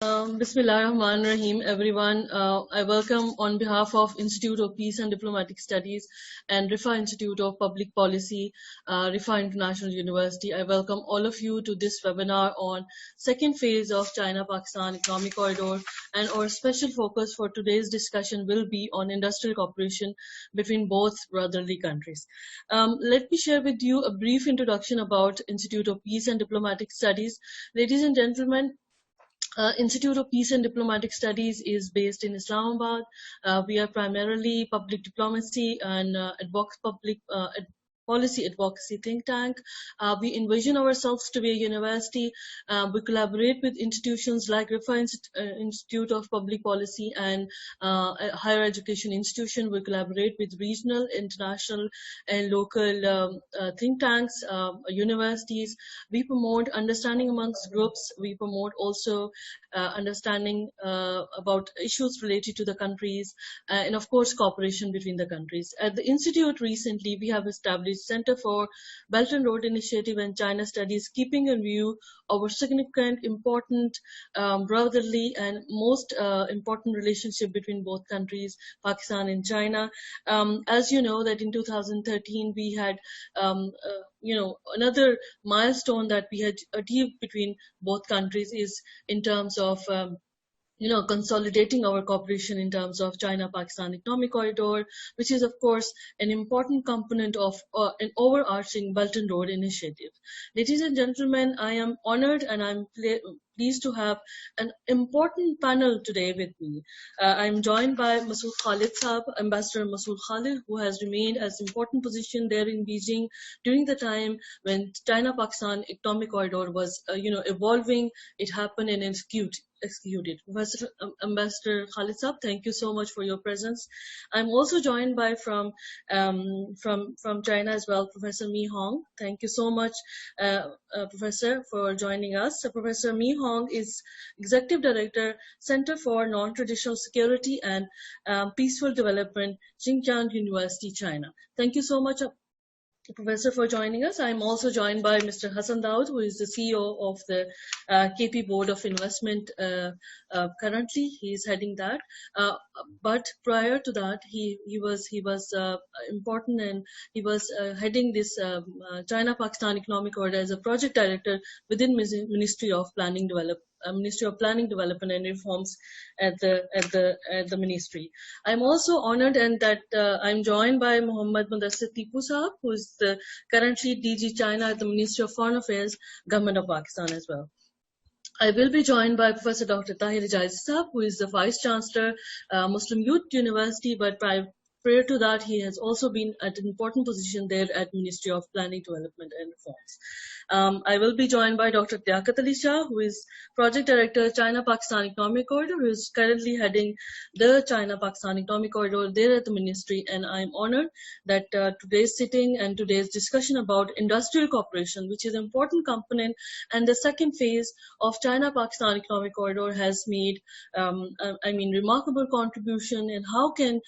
Bismillah Rahman Rahim, everyone. I welcome on behalf of Institute of Peace and Diplomatic Studies and RIFA Institute of Public Policy, RIFA International University. I welcome all of you to this webinar on second phase of China-Pakistan Economic Corridor, and our special focus for today's discussion will be on industrial cooperation between both brotherly countries. Let me share with you a brief introduction about Institute of Peace and Diplomatic Studies. Ladies and gentlemen, Institute of Peace and Diplomatic Studies is based in Islamabad. We are primarily public diplomacy and policy advocacy think tank. We envision ourselves to be a university. We collaborate with institutions like RIFA Institute of Public Policy and a higher education institution. We collaborate with regional, international, and local think tanks, universities. We promote understanding amongst groups. We promote also understanding about issues related to the countries, and of course cooperation between the countries. At the Institute recently, we have established Center for Belt and Road Initiative and China Studies, keeping in view our significant, important, brotherly and most important relationship between both countries, Pakistan and China. As you know, that in 2013 we had another milestone that we had achieved between both countries is in terms of consolidating our cooperation in terms of China-Pakistan Economic Corridor, which is, of course, an important component of an overarching Belt and Road Initiative. Ladies and gentlemen, I am honored and I'm pleased to have an important panel today with me. I'm joined by Masood Khalid Saab, Ambassador Masood Khalid, who has remained as important position there in Beijing during the time when China-Pakistan Economic Corridor was, evolving. It happened and executed. Professor Ambassador Khalid Saab, thank you so much for your presence. I'm also joined by from China as well, Professor Mi Hong. Thank you so much, Professor, for joining us. Professor Mi Hong is Executive Director, Center for Non-Traditional Security and Peaceful Development, Xinjiang University, China. Thank you so much, Professor, for joining us. I'm also joined by Mr. Hassan Daud, who is the CEO of the KP Board of Investment. Currently, he is heading that. But prior to that, he was important, and he was heading this China-Pakistan Economic Corridor as a project director within Ministry of Planning Development and Reforms at the ministry. I'm also honored and that I'm joined by Muhammad Mudassir Tipu Saab, who is currently DG China at the Ministry of Foreign Affairs, Government of Pakistan as well. I will be joined by Professor Dr. Tahir Ijaz Saab, who is the Vice Chancellor, Muslim Youth University, but prior to that, he has also been at an important position there at Ministry of Planning, Development and Reforms. I will be joined by Dr. Liaquat Ali Shah, who is Project Director, China-Pakistan Economic Corridor, who is currently heading the China-Pakistan Economic Corridor there at the Ministry. And I'm honored that today's sitting and today's discussion about industrial cooperation, which is an important component, and the second phase of China-Pakistan Economic Corridor has made, remarkable contribution. And how can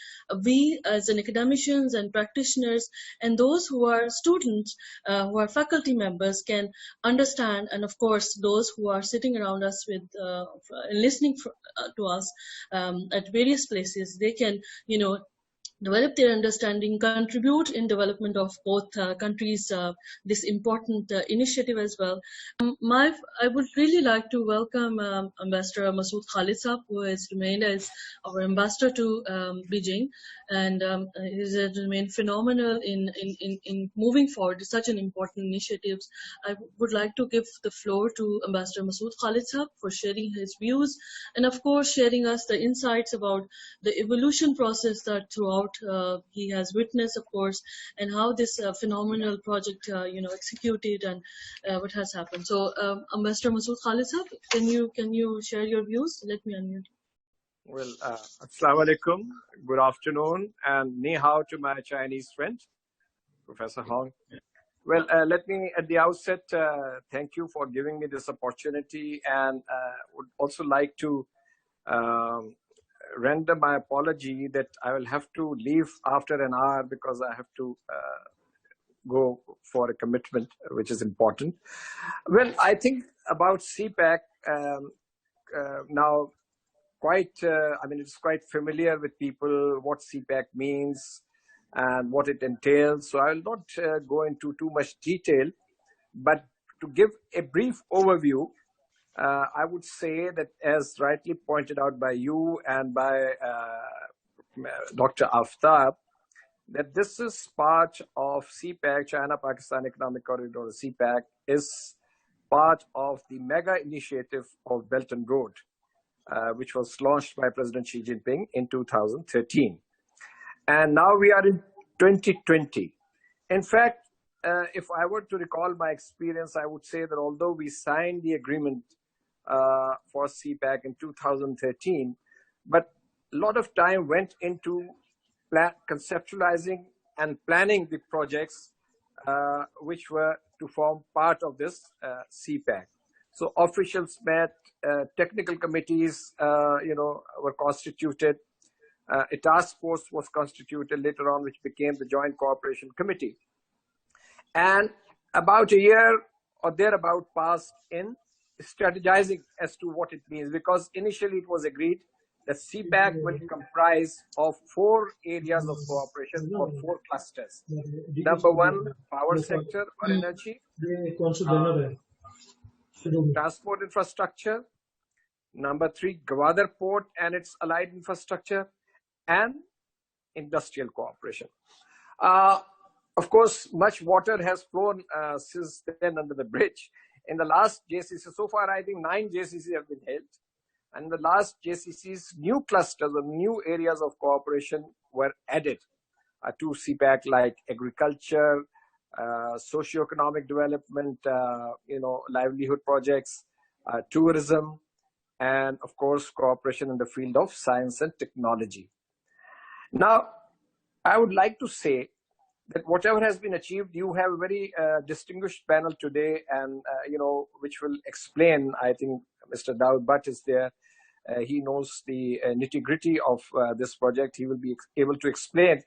we, as an academicians and practitioners, and those who are students, who are faculty members, can understand, and of course those who are sitting around us with listening to us at various places, they can develop their understanding, contribute in development of both countries, this important initiative as well. I would really like to welcome Ambassador Masood Khalid Saab, who has remained as our ambassador to Beijing, and he has remained phenomenal in moving forward such an important initiatives. I would like to give the floor to Ambassador Masood Khalid Saab for sharing his views, and of course sharing us the insights about the evolution process that throughout he has witnessed, of course, and how this phenomenal project, executed, and what has happened. So, Ambassador Masood Khalid Saab, can you share your views? Let me unmute you. Well, Assalamu alaikum, good afternoon, and ni hao to my Chinese friend, Professor Hong. Well, let me at the outset thank you for giving me this opportunity, and would also like to render my apology that I will have to leave after an hour because I have to go for a commitment which is important. Well, I think about CPEC, now quite, it's quite familiar with people what CPEC means and what it entails. So I will not go into too much detail, but to give a brief overview, I would say that, as rightly pointed out by you and by Dr. Aftab, that this is part of CPEC, China-Pakistan Economic Corridor. CPEC is part of the mega initiative of Belt and Road, which was launched by President Xi Jinping in 2013. And now we are in 2020. In fact, if I were to recall my experience, I would say that although we signed the agreement for CPEC in 2013, but a lot of time went into conceptualizing and planning the projects which were to form part of this CPEC. So officials met, technical committees, were constituted. A task force was constituted later on, which became the Joint Cooperation Committee. And about a year or thereabout passed in strategizing as to what it means, because initially it was agreed that CPEC will comprise of 4 areas of cooperation or 4 clusters. Number 1, power sector or energy, transport infrastructure. Number 3, Gwadar Port and its allied infrastructure, and industrial cooperation. Of course, much water has flown since then under the bridge. In the last JCC, so far I think 9 JCC have been held. And the last JCC's new clusters or new areas of cooperation were added to CPEC, like agriculture, socio-economic development, livelihood projects, tourism, and of course, cooperation in the field of science and technology. Now, I would like to say that whatever has been achieved, you have a very distinguished panel today, and which will explain. I think Mr. Daud Butt is there. He knows the nitty-gritty of this project. He will be able to explain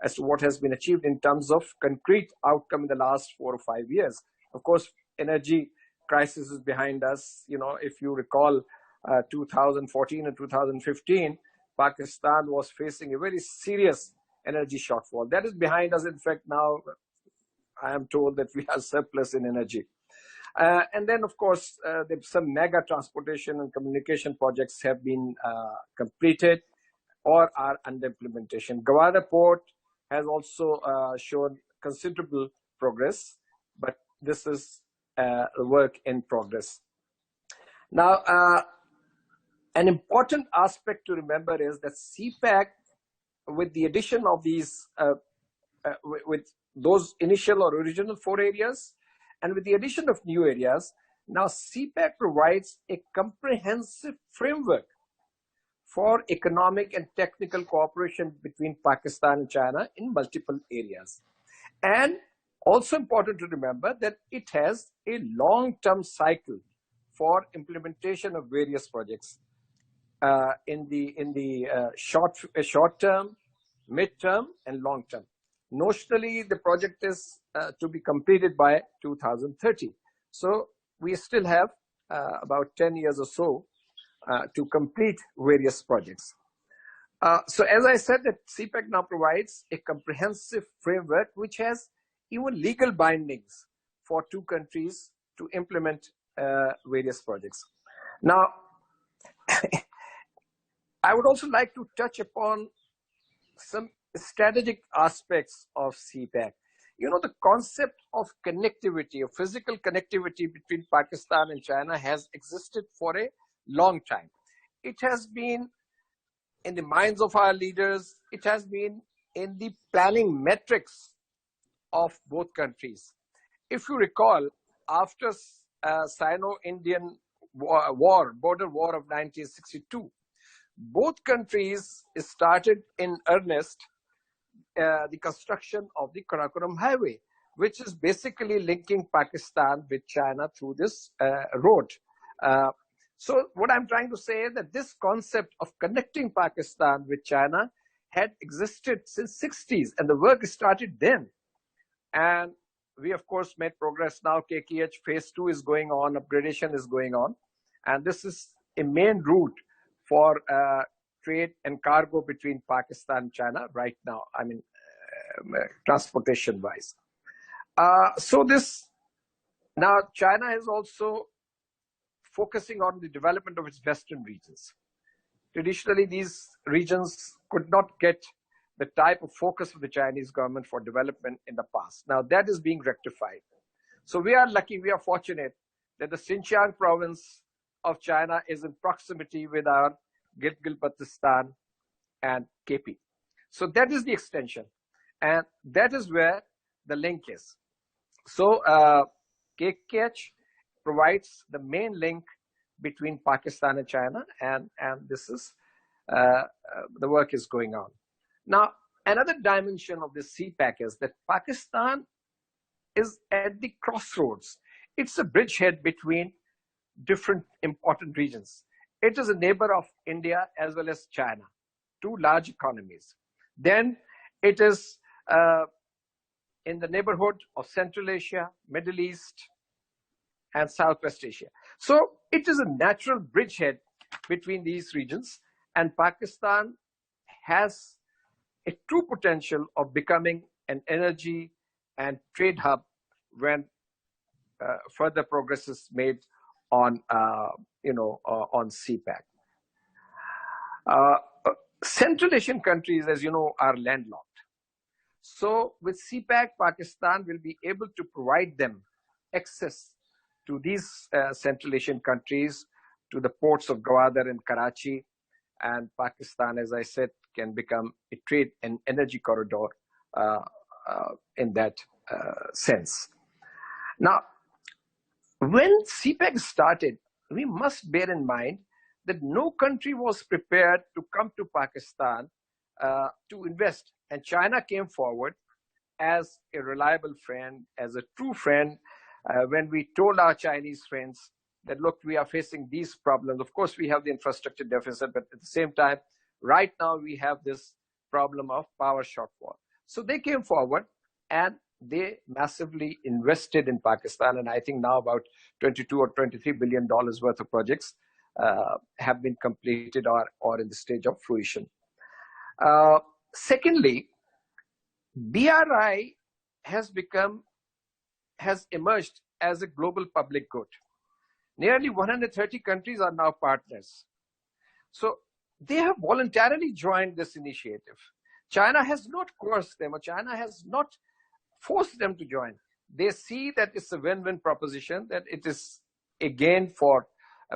as to what has been achieved in terms of concrete outcome in the last 4 or 5 years. Of course, energy crisis is behind us. If you recall, 2014 and 2015, Pakistan was facing a very serious energy shortfall. That is behind us. In fact, now I am told that we are surplus in energy. And then, of course, some mega transportation and communication projects have been completed or are under implementation. Gwadar Port has also shown considerable progress, but this is a work in progress. Now, an important aspect to remember is that CPEC, with the addition of these, with those initial or original 4 areas, and with the addition of new areas, now CPEC provides a comprehensive framework for economic and technical cooperation between Pakistan and China in multiple areas. And also important to remember that it has a long-term cycle for implementation of various projects in the short term, mid-term, and long-term. Notionally, the project is to be completed by 2030. So we still have about 10 years or so to complete various projects. So as I said, that CPEC now provides a comprehensive framework which has even legal bindings for 2 countries to implement various projects. Now, I would also like to touch upon some strategic aspects of CPEC. The concept of connectivity, of physical connectivity between Pakistan and China has existed for a long time. It has been in the minds of our leaders. It has been in the planning metrics of both countries. If you recall, after Sino-Indian border war of 1962, both countries started in earnest the construction of the Karakoram Highway, which is basically linking Pakistan with China through this road. So what I'm trying to say is that this concept of connecting Pakistan with China had existed since 60s, and the work started then. And we, of course, made progress now. KKH phase 2 is going on, upgradation is going on. And this is a main route for trade and cargo between Pakistan and China right now. I mean, transportation wise. So this now China is also focusing on the development of its western regions. Traditionally, these regions could not get the type of focus of the Chinese government for development in the past. Now that is being rectified. So we are lucky, we are fortunate that the Xinjiang province of China is in proximity with our Gilgit-Baltistan and KP. So that is the extension. And that is where the link is. So KKH provides the main link between Pakistan and China, and this is the work is going on. Now, another dimension of this CPEC is that Pakistan is at the crossroads. It's a bridgehead between different important regions. It is a neighbor of India as well as China, two large economies. Then it is in the neighborhood of Central Asia, Middle East, and Southwest Asia. So it is a natural bridgehead between these regions, and Pakistan has a true potential of becoming an energy and trade hub when further progress is made on, on CPEC. Central Asian countries, as you know, are landlocked. So with CPEC, Pakistan will be able to provide them access to these Central Asian countries, to the ports of Gwadar and Karachi, and Pakistan, as I said, can become a trade and energy corridor in that sense. Now, when CPEC started, we must bear in mind that no country was prepared to come to Pakistan to invest. And China came forward as a reliable friend, as a true friend, when we told our Chinese friends that, look, we are facing these problems. Of course, we have the infrastructure deficit, but at the same time, right now we have this problem of power shortfall. So they came forward and they massively invested in Pakistan. And I think now about $22 or $23 billion worth of projects have been completed or in the stage of fruition. Secondly, BRI has emerged as a global public good. Nearly 130 countries are now partners. So they have voluntarily joined this initiative. China has not coerced them, or China has not forced them to join. They see that it's a win-win proposition, that it is a gain for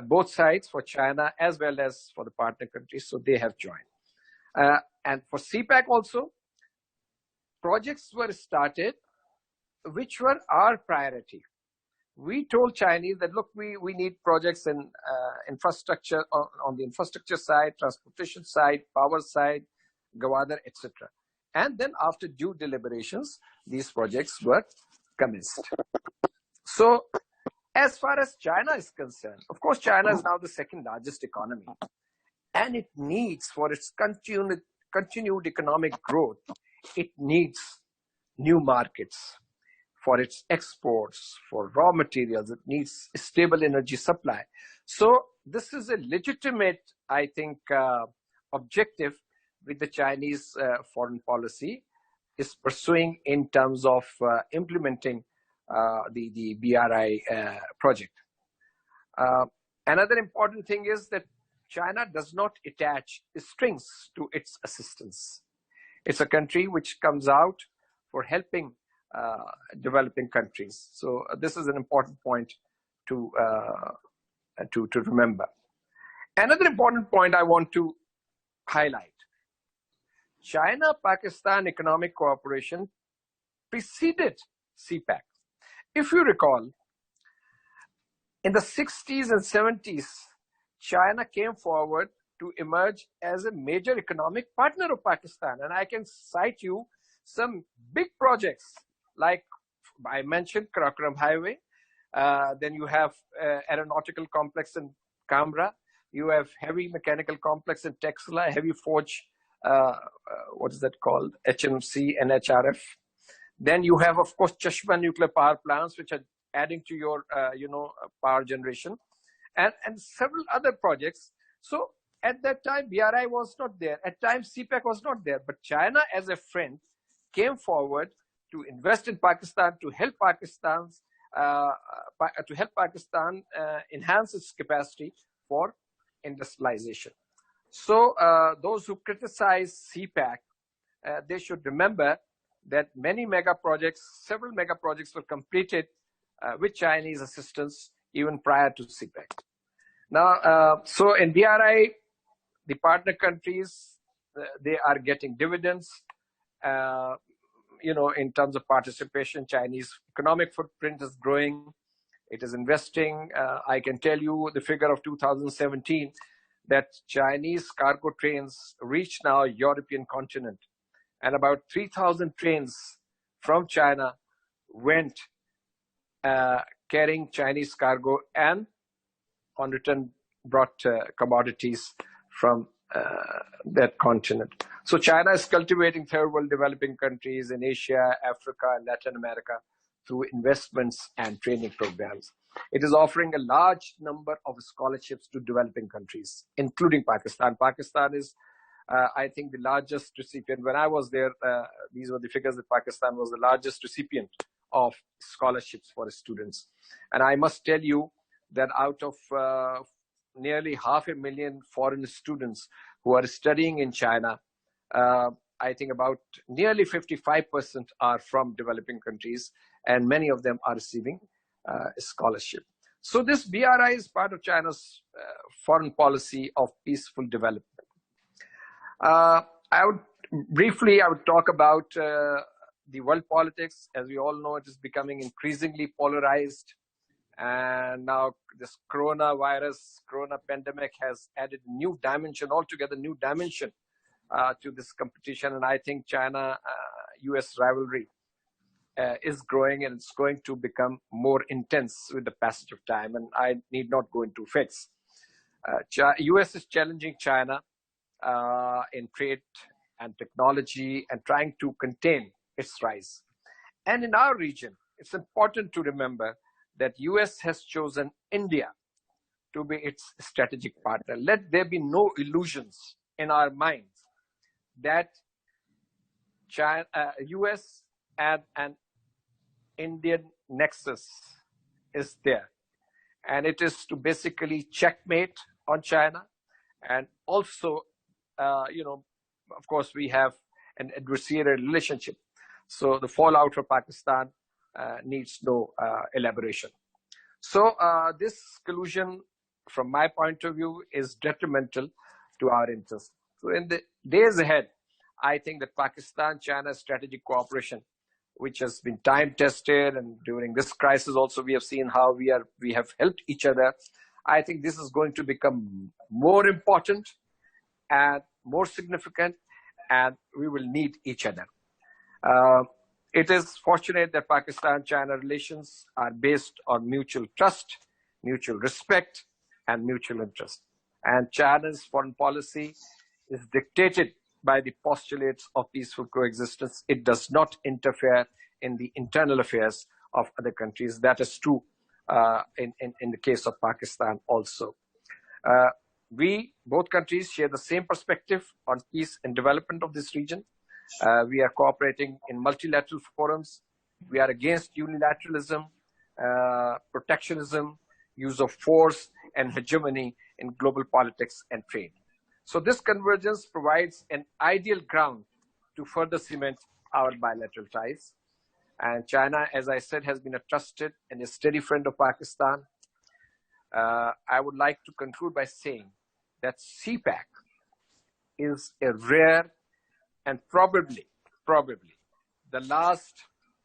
both sides, for China as well as for the partner countries, so they have joined. And for CPEC also, projects were started which were our priority. We told Chinese that, look, we need projects in infrastructure, on the infrastructure side, transportation side, power side, Gwadar, etc. And then after due deliberations, these projects were commenced. So as far as China is concerned, of course, China is now the second largest economy, and it needs, for its continued economic growth, it needs new markets for its exports, for raw materials. It needs stable energy supply. So this is a legitimate, I think, objective with the Chinese foreign policy is pursuing in terms of implementing the BRI project. Another important thing is that China does not attach strings to its assistance. It's a country which comes out for helping developing countries. So this is an important point to remember. Another important point I want to highlight: China-Pakistan economic cooperation preceded CPEC. If you recall, in the 60s and 70s, China came forward to emerge as a major economic partner of Pakistan. And I can cite you some big projects, like I mentioned, Karakoram Highway. Then you have aeronautical complex in Canberra. You have heavy mechanical complex in Texela, heavy forge, what is that called? HMC and HRF. Then you have, of course, Chashma nuclear power plants, which are adding to your, power generation. and several other projects. So at that time, BRI was not there. At times, CPEC was not there. But China, as a friend, came forward to invest in Pakistan, to help Pakistan enhance its capacity for industrialization. So those who criticize CPEC, they should remember that several mega projects were completed with Chinese assistance even prior to CPEC. Now, so in BRI, the partner countries, they are getting dividends. In terms of participation, Chinese economic footprint is growing. It is investing. I can tell you the figure of 2017 that Chinese cargo trains reach now European continent, and about 3,000 trains from China went carrying Chinese cargo and on return brought commodities from that continent. So China is cultivating third world developing countries in Asia, Africa, and Latin America through investments and training programs. It is offering a large number of scholarships to developing countries, including Pakistan. Pakistan is, I think, the largest recipient. When I was there, these were the figures that Pakistan was the largest recipient of scholarships for students. And I must tell you that out of nearly 500,000 foreign students who are studying in China, I think about nearly 55% are from developing countries, and many of them are receiving scholarship. So this BRI is part of China's foreign policy of peaceful development. I would talk about the world politics. As we all know, it is becoming increasingly polarized. And now this corona pandemic has added altogether new dimension to this competition. And I think China-US rivalry is growing, and it's going to become more intense with the passage of time. And I need not go into facts. US is challenging China in trade and technology and trying to contain its rise. And in our region, it's important to remember that US has chosen India to be its strategic partner. Let there be no illusions in our minds that US and an Indian nexus is there. And it is to basically checkmate on China. And also, of course, we have an adversarial relationship. So the fallout for Pakistan needs no elaboration. So this collusion, from my point of view, is detrimental to our interests. So in the days ahead, I think that Pakistan-China strategic cooperation, which has been time-tested, and during this crisis also we have seen how we have helped each other. I think this is going to become more important and more significant, and we will need each other. It is fortunate that Pakistan-China relations are based on mutual trust, mutual respect, and mutual interest. And China's foreign policy is dictated by the postulates of peaceful coexistence. It does not interfere in the internal affairs of other countries. That is true in the case of Pakistan also. Both countries share the same perspective on peace and development of this region. We are cooperating in multilateral forums. We are against unilateralism, protectionism, use of force, and hegemony in global politics and trade. So this convergence provides an ideal ground to further cement our bilateral ties. And China, as I said, has been a trusted and a steady friend of Pakistan. I would like to conclude by saying that CPEC is a rare and probably the last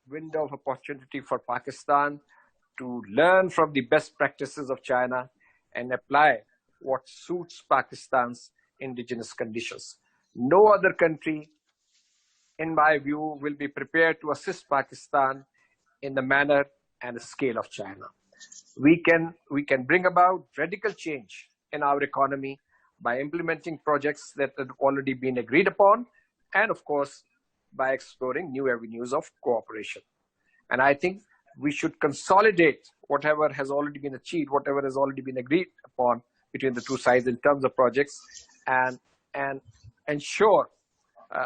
window of opportunity for Pakistan to learn from the best practices of China and apply what suits Pakistan's indigenous conditions. No other country, in my view, will be prepared to assist Pakistan in the manner and the scale of China. We can bring about radical change in our economy by implementing projects that have already been agreed upon, and of course, by exploring new avenues of cooperation. And I think we should consolidate whatever has already been achieved, whatever has already been agreed upon between the two sides in terms of projects, and ensure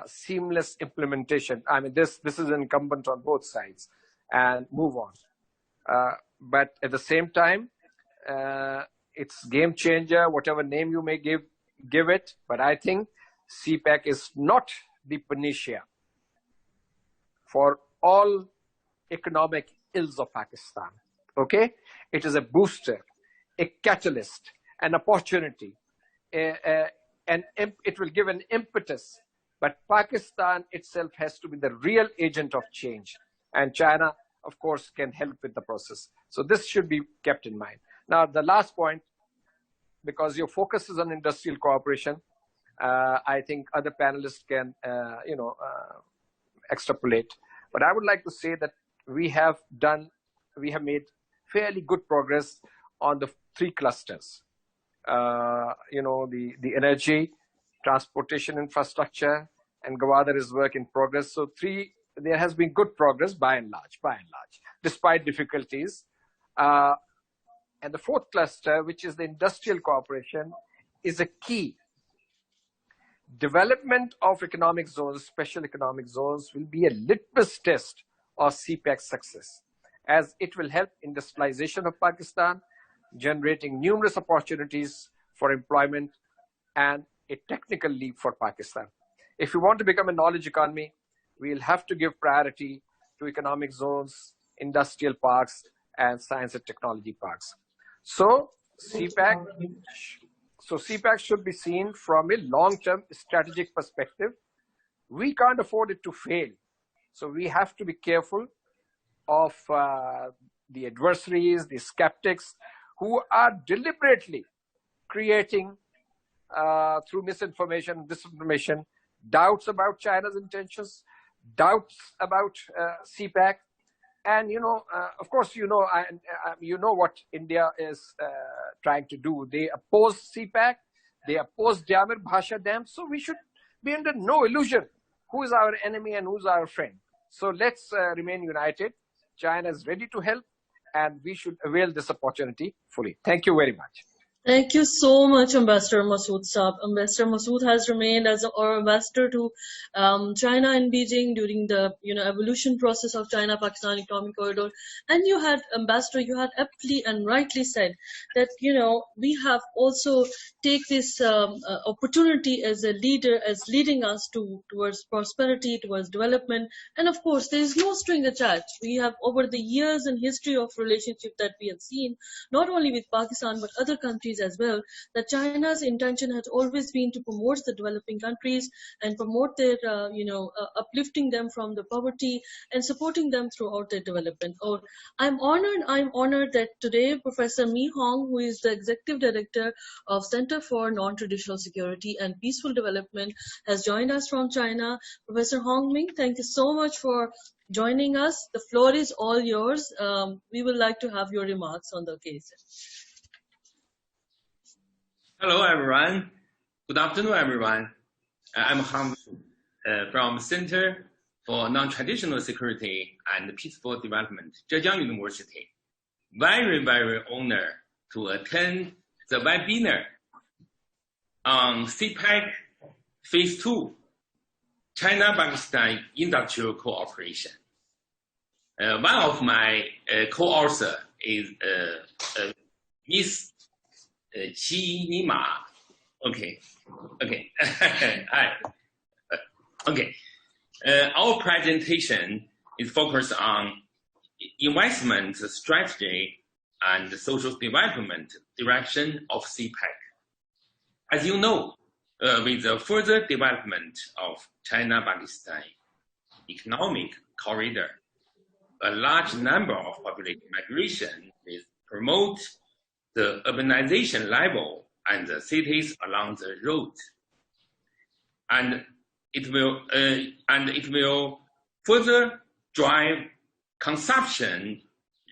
seamless implementation. I mean, this is incumbent on both sides, and move on. But at the same time, it's game changer, whatever name you may give it. But I think CPEC is not the panacea for all economic ills of Pakistan. Okay, it is a booster, a catalyst, an opportunity, and it will give an impetus. But Pakistan itself has to be the real agent of change, and China, of course, can help with the process. So this should be kept in mind. Now, the last point, because your focus is on industrial cooperation, I think other panelists can, extrapolate. But I would like to say that we have made fairly good progress on the three clusters. The energy, transportation infrastructure, and Gwadar is work in progress. So there has been good progress by and large, despite difficulties. And the fourth cluster, which is the industrial cooperation, is a key. Development of economic zones, special economic zones, will be a litmus test of CPEC's success, as it will help industrialization of Pakistan, generating numerous opportunities for employment and a technical leap for Pakistan. If we want to become a knowledge economy, we'll have to give priority to economic zones, industrial parks, and science and technology parks. So CPEC should be seen from a long-term strategic perspective. We can't afford it to fail. So we have to be careful of the adversaries, the skeptics, who are deliberately creating, through misinformation, disinformation, doubts about China's intentions, doubts about CPEC. And, of course, you know what India is trying to do. They oppose CPEC, they oppose Jamir Bhasha Dam. So we should be under no illusion who is our enemy and who's our friend. So let's remain united. China is ready to help, and we should avail this opportunity fully. Thank you very much. Thank you so much, Ambassador Masood Saab. Ambassador Masood has remained as our ambassador to China and Beijing during the evolution process of China-Pakistan Economic Corridor. And Ambassador, you had aptly and rightly said that we have also take this opportunity as a leader, as leading us towards prosperity, towards development. And of course, there is no string attached. We have, over the years and history of relationship that we have seen, not only with Pakistan but other countries as well, that China's intention has always been to promote the developing countries and promote their, uplifting them from the poverty and supporting them throughout their development. I'm honored that today Professor Mi Hong, who is the Executive Director of Center for Non-Traditional Security and Peaceful Development, has joined us from China. Professor Hong Ming, thank you so much for joining us. The floor is all yours. We would like to have your remarks on the occasion. Hello, everyone. Good afternoon, everyone. I'm Hong from Center for Non-Traditional Security and Peaceful Development, Zhejiang University. Very, very honored to attend the webinar on CPEC Phase 2, China-Pakistan Industrial Cooperation. One of my co-authors is Ms. Chi Nima. Okay. Hi. Okay. Our presentation is focused on investment strategy and social development direction of CPEC. As you know, with the further development of China-Pakistan economic corridor, a large number of population migration will promote the urbanization level and the cities along the road, and it will further drive consumption,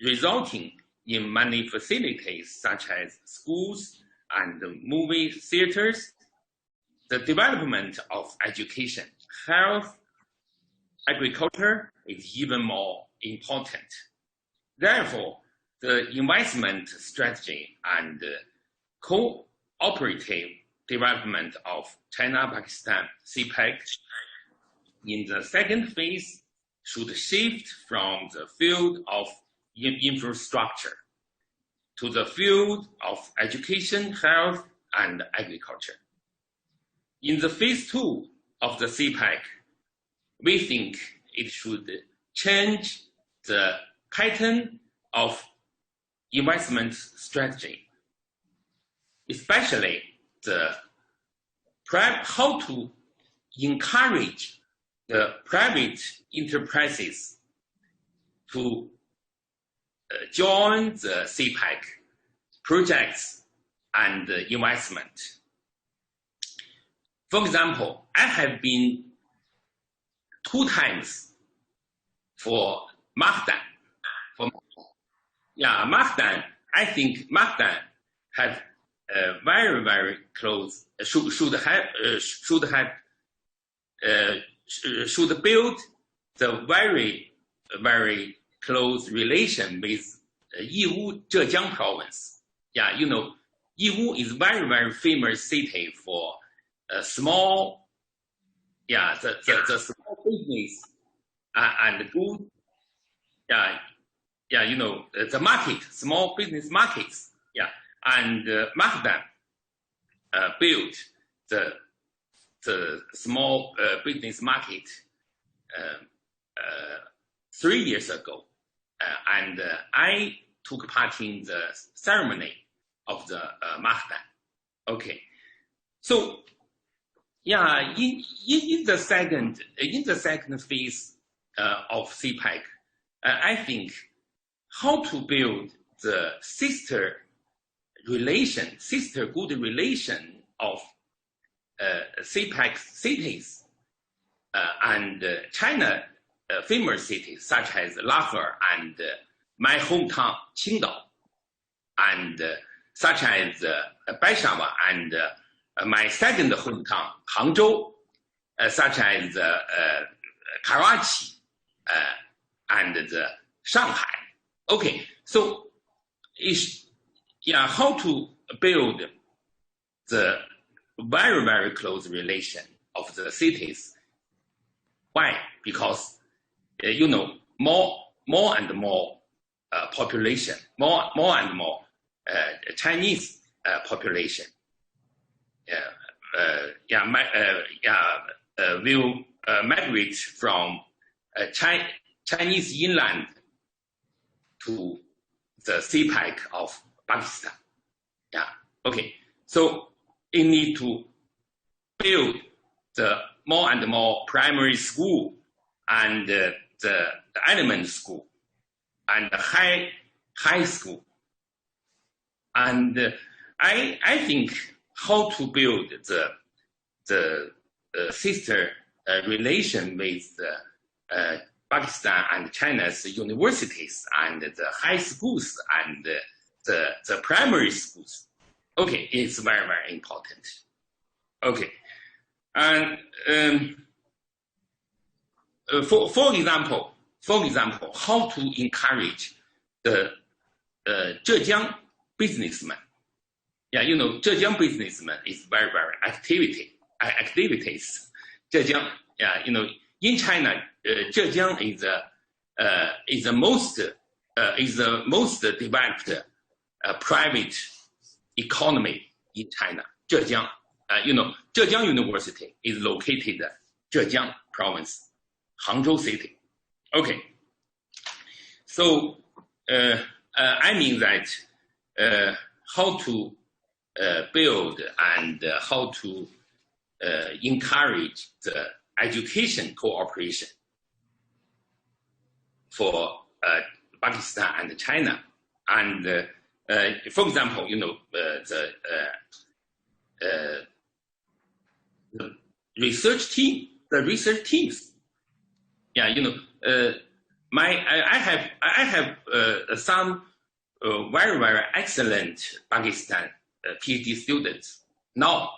resulting in many facilities such as schools and movie theaters, the development of education, health, agriculture is even more important. Therefore, the investment strategy and cooperative development of China-Pakistan CPEC in the second phase should shift from the field of infrastructure to the field of education, health, and agriculture. In the phase 2 of the CPEC, we think it should change the pattern of investment strategy, especially how to encourage the private enterprises to join the CPEC projects and investment. For example, I have been 2 times for Magdan. Magdan, I think Magdan have very, very close, should build the very, very close relation with Yiwu, Zhejiang province. You know, Yiwu is very, very famous city for small, the small business and good, you know, the market, small business markets, and Magdan built the small business market 3 years ago, and I took part in the ceremony of the Magdan. Okay, so in the second phase of CPEC, I think how to build the sister good relation of CPEC cities and China famous cities such as Lahore and my hometown Qingdao, and such as Peshawar and my second hometown Hangzhou, such as Karachi and Shanghai. Okay, so how to build the very, very close relation of the cities. Why? Because you know, more and more population, more and more Chinese population will migrate from Chinese inland to the CPEC of Pakistan. Okay. So you need to build the more and more primary school and the elementary school and the high school. And I think how to build the sister relation with Pakistan and China's universities and the high schools and the primary schools. Okay, it's very, very important. Okay, and for example, how to encourage the Zhejiang businessmen. You know, Zhejiang businessmen is very, very activities. Zhejiang, you know, in China, Zhejiang is the most developed private economy in China. Zhejiang, you know, Zhejiang University is located in Zhejiang province, Hangzhou city. Okay, so I mean that how to build and how to encourage the education cooperation for Pakistan and China. And for example, you know, the research teams. You know, I have some very, very excellent Pakistan PhD students now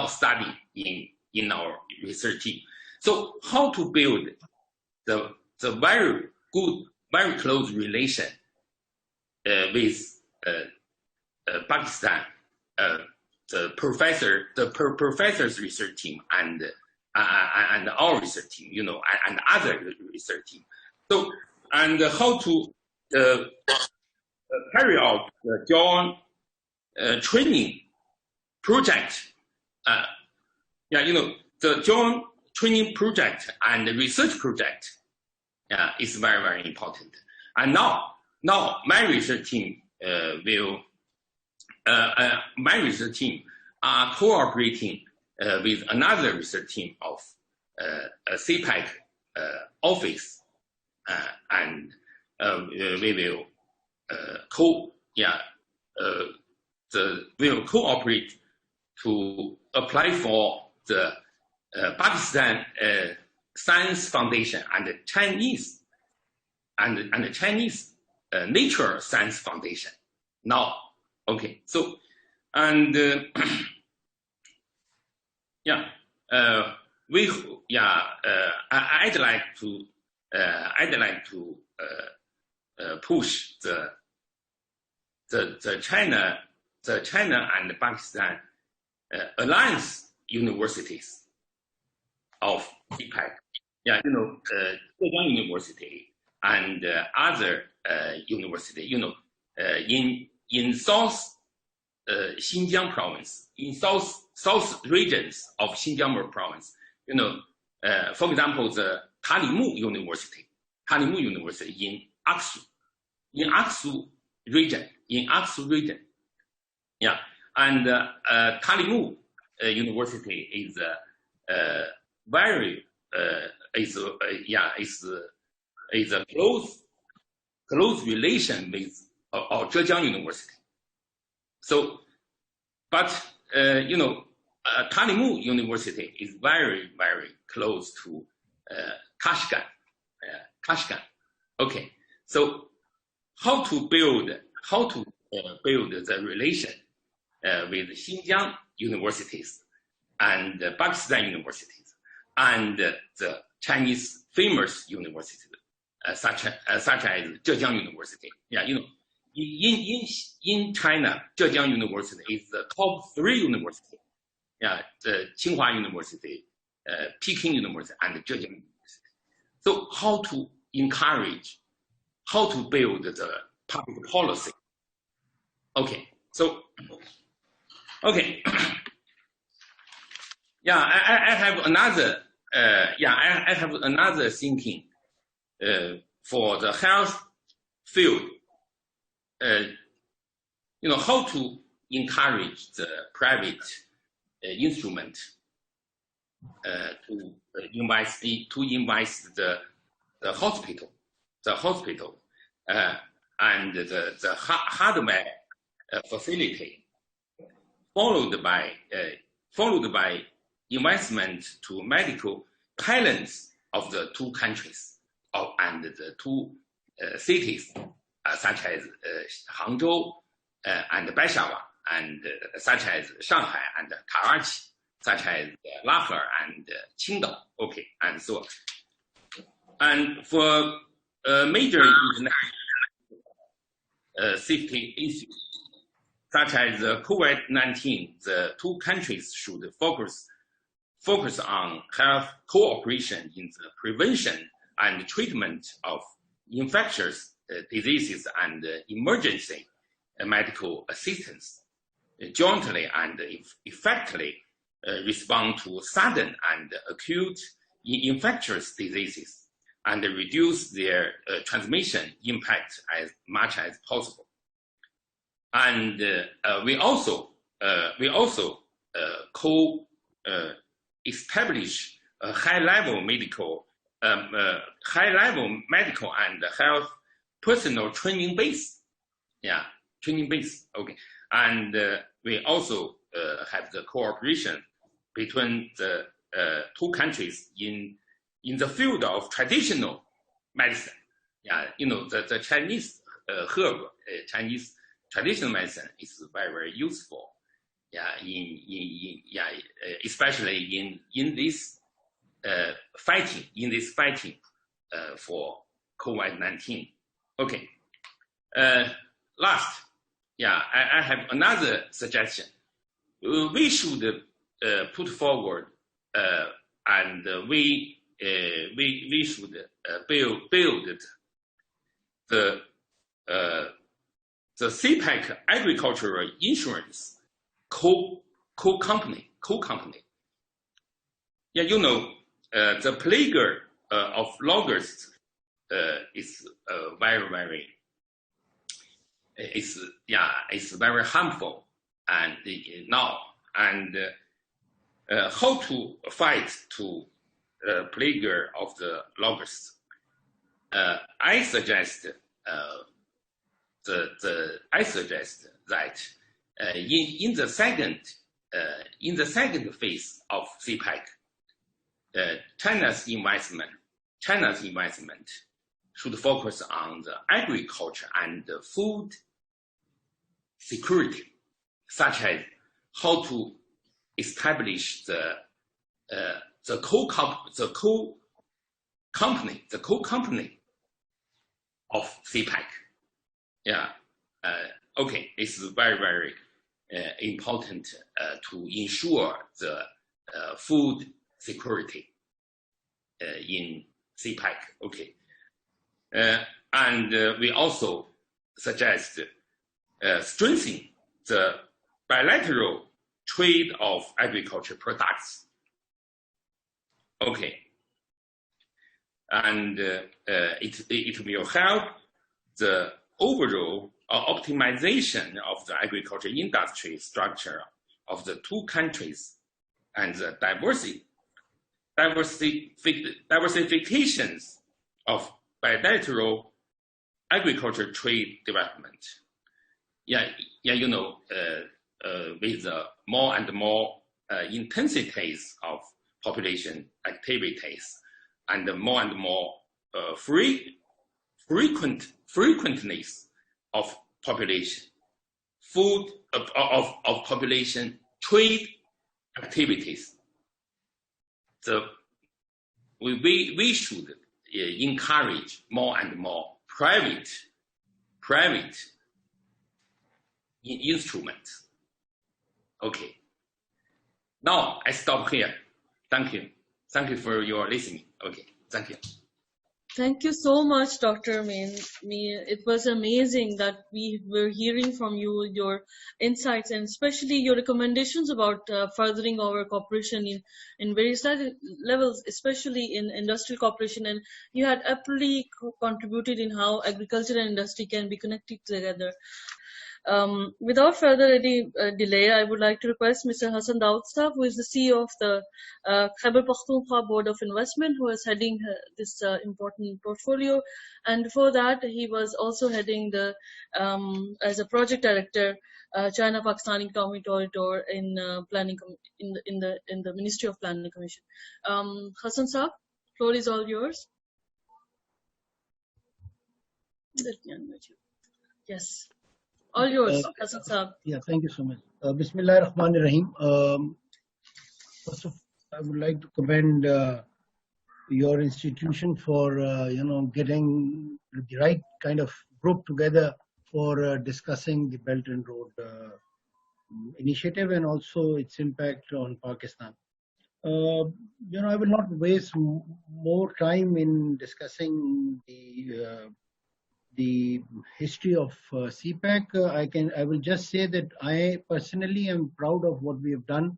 study in our research team. So how to build the very good, very close relation with Pakistan, the professor's research team and our research team, and other research team. So, and how to carry out the joint training project. The joint training project and the research project is very, very important. And now my research team are cooperating with another research team of CPEC office, and we will will cooperate to apply for the Pakistan Science Foundation and the Chinese Nature Science Foundation. Now, okay, so and I'd like to push the China and Pakistan alliance universities of CPEC. Zhejiang University and other university. In South Xinjiang province, in south regions of Xinjiang province. For example, the Talimu University in Aksu region. Yeah, and Talimu University is is a close relation with Zhejiang University. So, but Talimu University is very, very close to Kashgan. Okay, so how to build the relation with Xinjiang universities and Pakistan universities and the Chinese famous universities such as Zhejiang University. In China, Zhejiang University is the top 3 university. The Tsinghua University, Peking University, and Zhejiang University. So how to encourage, how to build the public policy? Okay, so okay. I have another. I have another thinking for the health field. How to encourage the private instrument to invest the hospital, and the hardware facility, followed by investment to medical talents of the 2 countries and the 2 cities, such as Hangzhou and Peshawar, and such as Shanghai and Karachi, such as Lahore and Qingdao. Okay, and so on. And for major international safety issues, such as COVID-19, the 2 countries should focus on health cooperation in the prevention and treatment of infectious diseases and emergency medical assistance, jointly and effectively respond to sudden and acute infectious diseases and reduce their transmission impact as much as possible. And we also establish a high-level medical and health personal training base. Okay. And we also have the cooperation between the 2 countries in the field of traditional medicine. The Chinese herb, Chinese traditional medicine is very, very useful. Especially in this fighting for COVID-19. Okay. last, I have another suggestion. We should put forward and we should build the CPEC agricultural insurance co-company. Yeah, you know, the plague of locusts is very it's very harmful and now how to fight to plague of the locusts. I suggest that in the second phase of CPEC, China's investment should focus on the agriculture and the food security, such as how to establish the co-company of CPEC. Yeah, okay, it's very important to ensure the food security in CPEC. Okay, and we also suggest strengthening the bilateral trade of agriculture products. Okay, and it will help the overall optimization of the agriculture industry structure of the two countries and the diversifications of bilateral agriculture trade development. Yeah, you know, with the more and more intensities of population activities and more frequentness of population population trade activities. So we should encourage more and more private instruments. Okay. Now I stop here. Thank you. Thank you for your listening. Okay. Thank you. Thank you so much, Dr. Min. It was amazing that we were hearing from you, your insights, and especially your recommendations about furthering our cooperation in various levels, especially in industrial cooperation. And you had aptly contributed in how agriculture and industry can be connected together. Without further delay, I would like to request Mr. Hassan Daud Saab, who is the CEO of the Khyber Pakhtunkhwa Board of Investment, who is heading this important portfolio. And before that, he was also heading the as a project director, China-Pakistan Economic Corridor in planning in the Ministry of Planning Commission. Hassan Saab, floor is all yours. Let me unmute you. Yes. All yours, Hassan Saab. Yeah, thank you so much. Bismillah ar-Rahman ar-Rahim. First of all, I would like to commend your institution for getting the right kind of group together for discussing the Belt and Road initiative and also its impact on Pakistan. I will not waste more time in discussing the history of CPEC. I will just say that I personally am proud of what we have done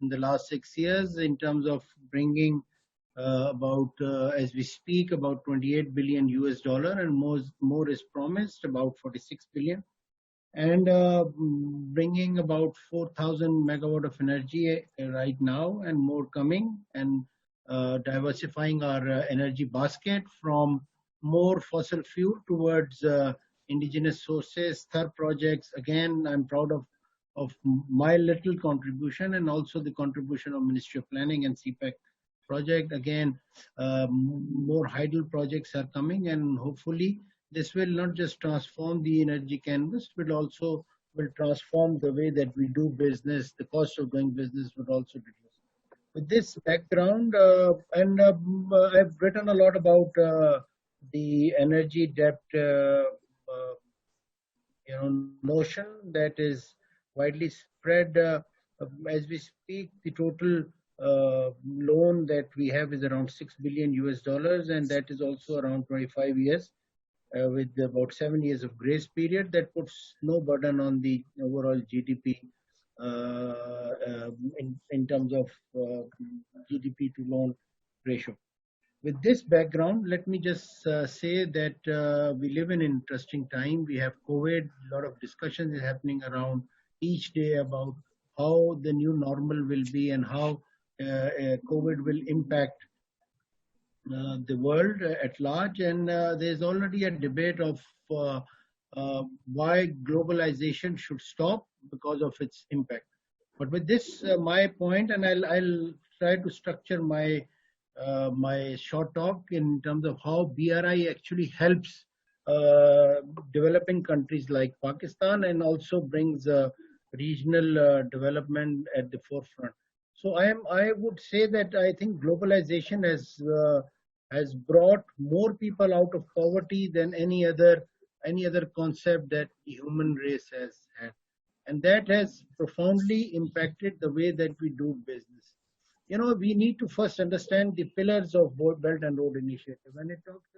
in the last 6 years in terms of bringing as we speak, about $28 billion and more is promised, about 46 billion, and bringing about 4,000 megawatt of energy right now and more coming, and diversifying our energy basket from more fossil fuel towards indigenous sources, third projects. Again, I'm proud of my little contribution and also the contribution of Ministry of Planning and CPEC project. Again, more hydel projects are coming, and hopefully this will not just transform the energy canvas, but also will transform the way that we do business. The cost of doing business would also reduce. With this background, I've written a lot about the energy debt notion that is widely spread. As we speak, the total loan that we have is around 6 billion US dollars, and that is also around 25 years. With about 7 years of grace period, that puts no burden on the overall GDP in terms of GDP to loan ratio. With this background, let me just say that we live in an interesting time. We have COVID, a lot of discussions is happening around each day about how the new normal will be and how COVID will impact the world at large, and there's already a debate of why globalization should stop because of its impact. But with this, my point, and I'll try to structure my short talk in terms of how BRI actually helps developing countries like Pakistan and also brings regional development at the forefront. So I would say that I think globalization has brought more people out of poverty than any other concept that the human race has had, and that has profoundly impacted the way that we do business. We need to first understand the pillars of Belt and Road Initiative. When it talks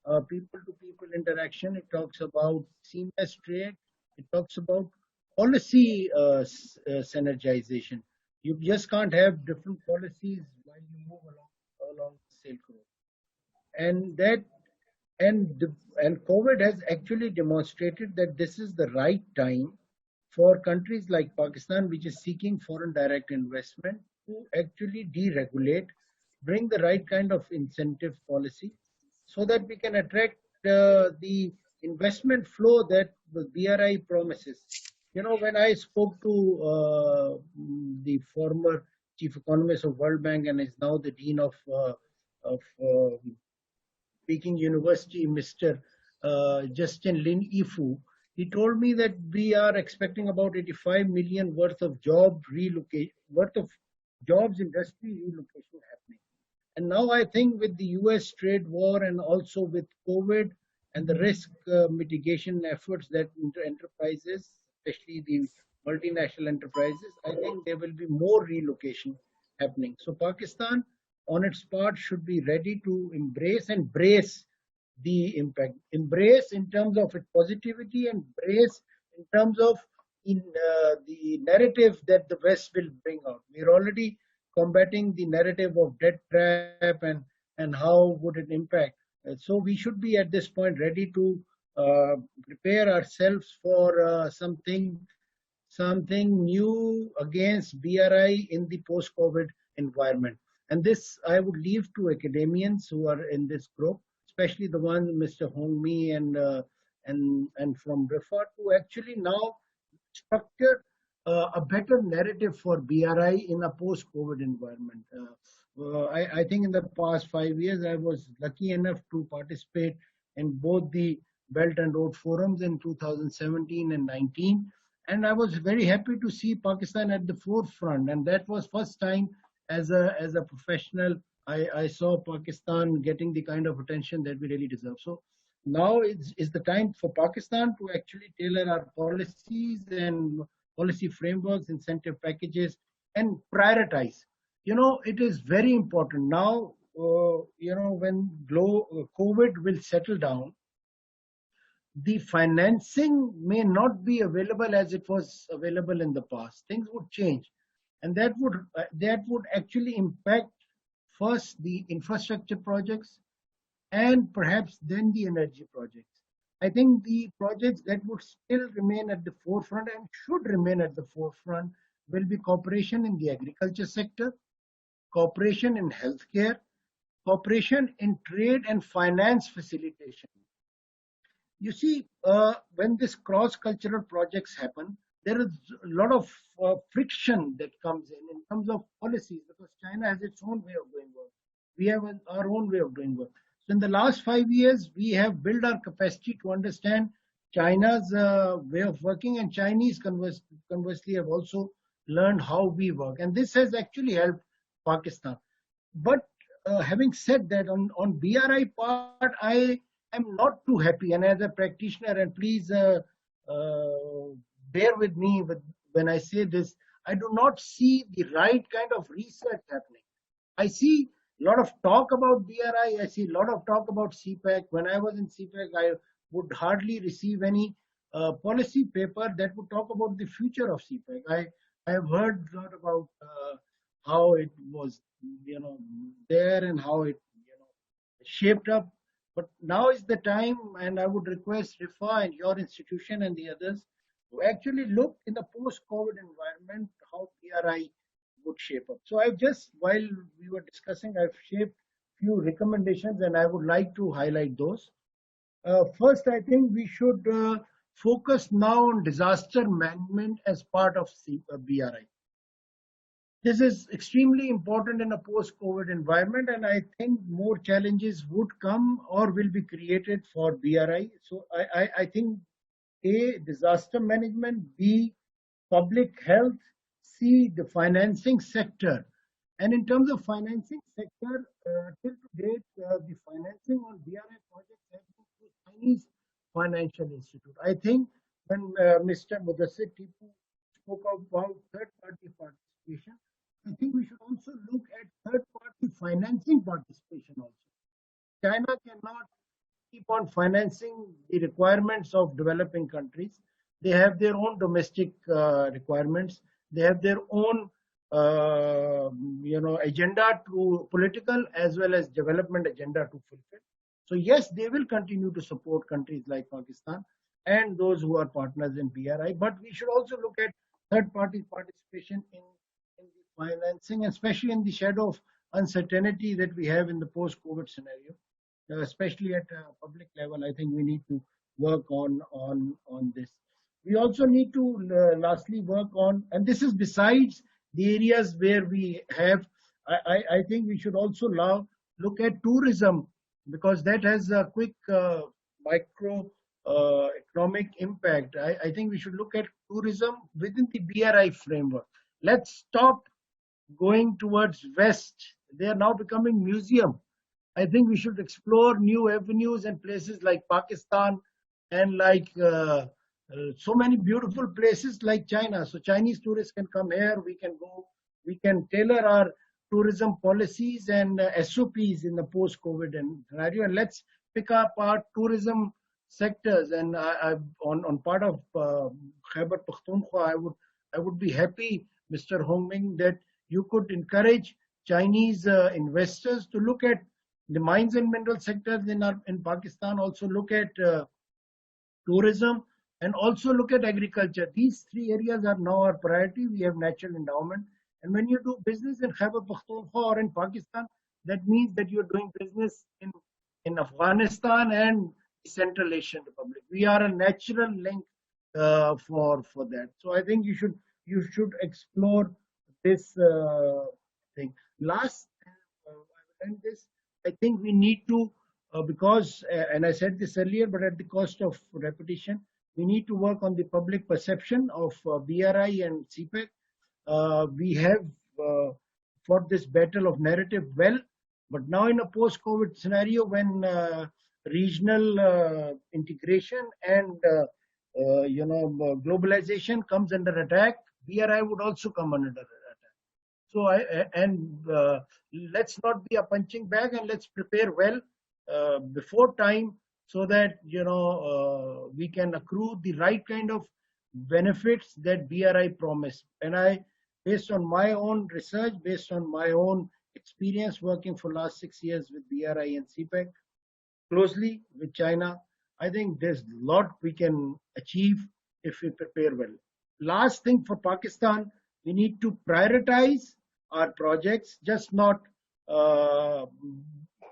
about people-to-people interaction, it talks about seamless trade, it talks about policy synergization. You just can't have different policies while you move along the Silk Road. And COVID has actually demonstrated that this is the right time for countries like Pakistan, which is seeking foreign direct investment, to actually deregulate, bring the right kind of incentive policy so that we can attract the investment flow that the BRI promises. When I spoke to the former chief economist of World Bank and is now the dean of Peking University, Mr. Justin Lin Ifu, he told me that we are expecting about 85 million worth of jobs industry relocation happening. And now I think with the US trade war and also with COVID and the risk mitigation efforts that enterprises, especially the multinational enterprises, I think there will be more relocation happening. So Pakistan, on its part, should be ready to embrace and brace the impact. Embrace in terms of its positivity and brace in terms of the narrative that the West will bring out. We're already combating the narrative of debt trap and how would it impact. So we should be at this point ready to prepare ourselves for something new against BRI in the post-COVID environment. And this I would leave to academians who are in this group, especially the one Mr. Hong Mi and from RIFA, to actually now structure a better narrative for BRI in a post-COVID environment. I think in the past 5 years, I was lucky enough to participate in both the Belt and Road Forums in 2017 and 19. And I was very happy to see Pakistan at the forefront. And that was first time as a professional, I saw Pakistan getting the kind of attention that we really deserve. So now is the time for Pakistan to actually tailor our policies and policy frameworks, incentive packages, and prioritize. It is very important now, when COVID will settle down, the financing may not be available as it was available in the past. Things would change. And that would actually impact first the infrastructure projects and perhaps then the energy projects. I think the projects that would still remain at the forefront and should remain at the forefront will be cooperation in the agriculture sector, cooperation in healthcare, cooperation in trade and finance facilitation. You see, when this cross-cultural projects happen, there is a lot of friction that comes in terms of policies, because China has its own way of doing work. We have our own way of doing work. So in the last 5 years, we have built our capacity to understand China's way of working, and Chinese conversely have also learned how we work. And this has actually helped Pakistan. But having said that, on BRI part, I am not too happy. And as a practitioner, and please bear with me when I say this. I do not see the right kind of research happening. I see a lot of talk about BRI. I see a lot of talk about CPEC. When I was in CPEC, I would hardly receive any policy paper that would talk about the future of CPEC. I have heard a lot about how it was, there and how it, shaped up. But now is the time, and I would request RIFA and your institution and the others to actually look in the post-COVID environment how BRI would shape up. So I've just, while we were discussing, I've shaped few recommendations, and I would like to highlight those. First, I think we should focus now on disaster management as part of BRI. This is extremely important in a post-COVID environment, and I think more challenges would come or will be created for BRI. So I think A, disaster management, B, public health, C, the financing sector. And in terms of financing sector, till to date, the financing on BRI projects has been through Chinese financial institute. I think when Mr. Mudassir Tipu spoke about third-party participation, I think we should also look at third-party financing participation also. China cannot keep on financing the requirements of developing countries. They have their own domestic requirements. They have their own, agenda to political as well as development agenda to fulfill. So yes, they will continue to support countries like Pakistan and those who are partners in BRI. But we should also look at third-party participation in the financing, especially in the shadow of uncertainty that we have in the post-COVID scenario. Especially at a public level, I think we need to work on this. We also need to lastly work on, and this is besides the areas where we have, I think we should also look at tourism, because that has a quick micro economic impact. I think we should look at tourism within the BRI framework. Let's stop going towards West. They are now becoming museum. I think we should explore new avenues and places like Pakistan and like so many beautiful places like China. So Chinese tourists can come here, we can go, we can tailor our tourism policies and SOPs in the post-COVID scenario, and let's pick up our tourism sectors. And on part of Khyber Pakhtunkhwa, I would be happy, Mr. Hongming, that you could encourage Chinese investors to look at the mines and mineral sectors in Pakistan, also look at tourism, and also look at agriculture. These three areas are now our priority. We have natural endowment. And when you do business in Khyber Pakhtunkhwa or in Pakistan, that means that you're doing business in Afghanistan and Central Asian Republic. We are a natural link for that. So I think you should explore this thing. Last, I will end this. I think we need to, because, and I said this earlier, but at the cost of repetition, we need to work on the public perception of BRI and CPEC. We have fought this battle of narrative well, but now in a post-COVID scenario, when regional integration and globalization comes under attack, BRI would also come under attack. So let's not be a punching bag, and let's prepare well before time, so that we can accrue the right kind of benefits that BRI promised. And based on my own research, based on my own experience working for last 6 years with BRI and CPEC, closely with China, I think there's a lot we can achieve if we prepare well. Last thing for Pakistan, we need to prioritize our projects, just not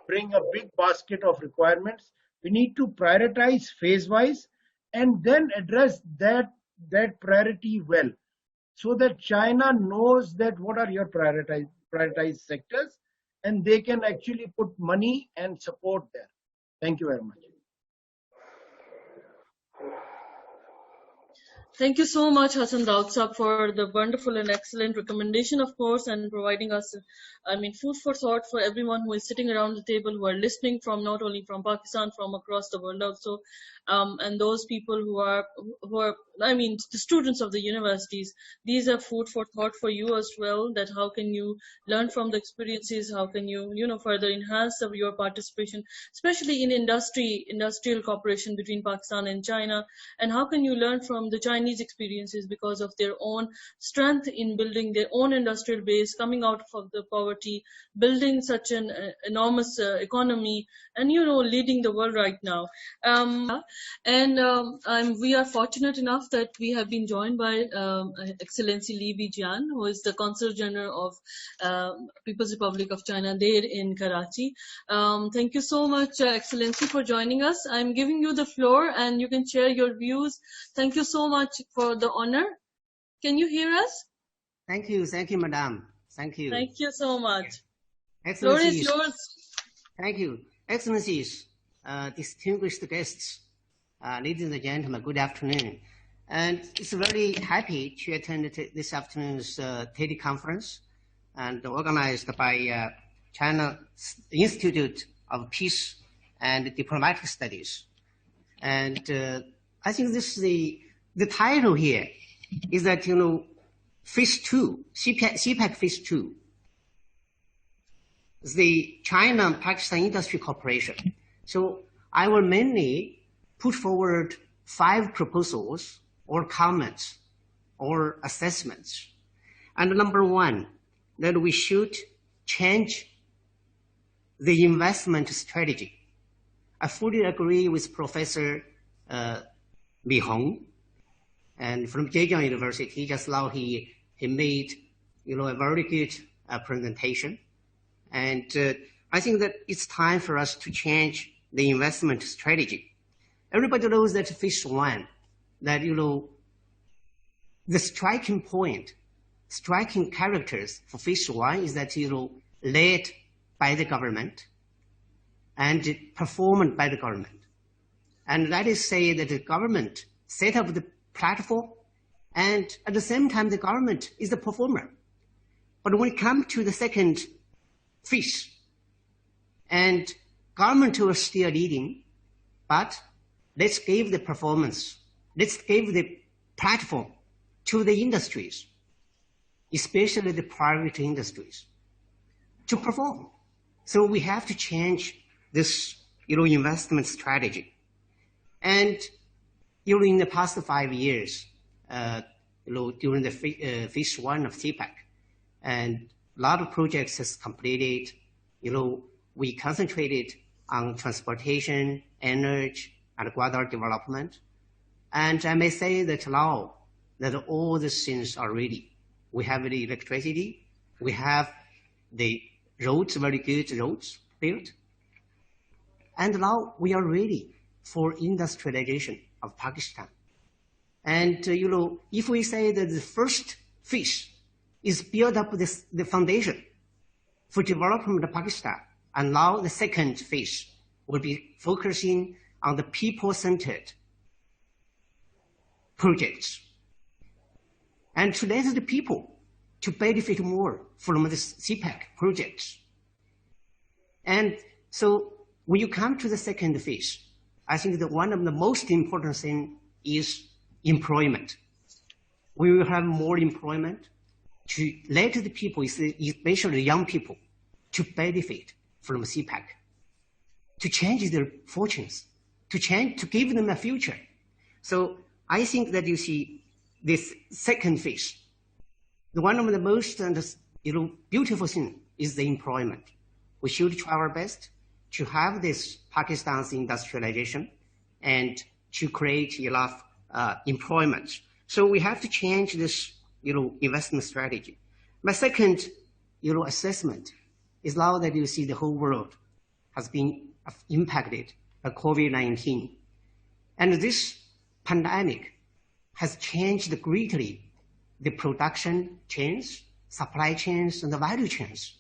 bring a big basket of requirements. We need to prioritize phase-wise and then address that priority well, so that China knows that what are your prioritized sectors, and they can actually put money and support there. Thank you very much. Thank you so much, Hassan Daud Saab, for the wonderful and excellent recommendation, of course, and providing us, food for thought for everyone who is sitting around the table, who are listening from not only from Pakistan, from across the world also. and those people who are, I mean, the students of the universities. These are food for thought for you as well. That how can you learn from the experiences? How can you, further enhance your participation, especially in industrial cooperation between Pakistan and China, and how can you learn from the Chinese experiences because of their own strength in building their own industrial base, coming out of the poverty, building such an enormous economy, and leading the world right now. And we are fortunate enough that we have been joined by Excellency Li Bijian, who is the Consul General of People's Republic of China there in Karachi. Thank you so much, Excellency, for joining us. I'm giving you the floor and you can share your views. Thank you so much for the honor. Can you hear us? Thank you, Madam. Thank you. Thank you so much. Floor is yours. Thank you. Excellencies, distinguished guests, ladies and gentlemen, good afternoon. And it's very happy to attend this afternoon's teleconference and organized by China Institute of Peace and Diplomatic Studies. And I think this is the title here is that, Phase 2, CPEC Phase 2, the China-Pakistan Industry Cooperation. So I will mainly put forward 5 proposals or comments or assessments. And number 1, that we should change the investment strategy. I fully agree with Professor Li Hong, and from Zhejiang University. Just now he made a very good presentation, and I think that it's time for us to change the investment strategy. Everybody knows that Phase 1, that the striking characters for Phase 1 is that led by the government and performed by the government. And that is say that the government set up the platform, and at the same time the government is the performer. But when it comes to the second phase, and government was still leading, but let's give the performance, let's give the platform to the industries, especially the private industries, to perform. So we have to change this investment strategy. And during the past 5 years, during the Phase 1 of CPEC, and a lot of projects has completed. We concentrated on transportation, energy, and water development. And I may say that now that all these things are ready. We have the electricity, we have the roads, very good roads built, and now we are ready for industrialization of Pakistan. And if we say that the first phase is build up the foundation for development of Pakistan, and now the second phase will be focusing on the people-centered projects, and to let the people to benefit more from the CPEC projects. And so when you come to the second phase, I think that one of the most important things is employment. We will have more employment to let the people, especially the young people, to benefit from CPEC, to change their fortunes, to give them a future. So I think that you see this second phase, one of the most beautiful things is the employment. We should try our best to have this Pakistan's industrialization and to create enough employment. So we have to change this investment strategy. My second assessment is now that you see the whole world has been impacted by COVID-19. And this pandemic has changed greatly the production chains, supply chains, and the value chains.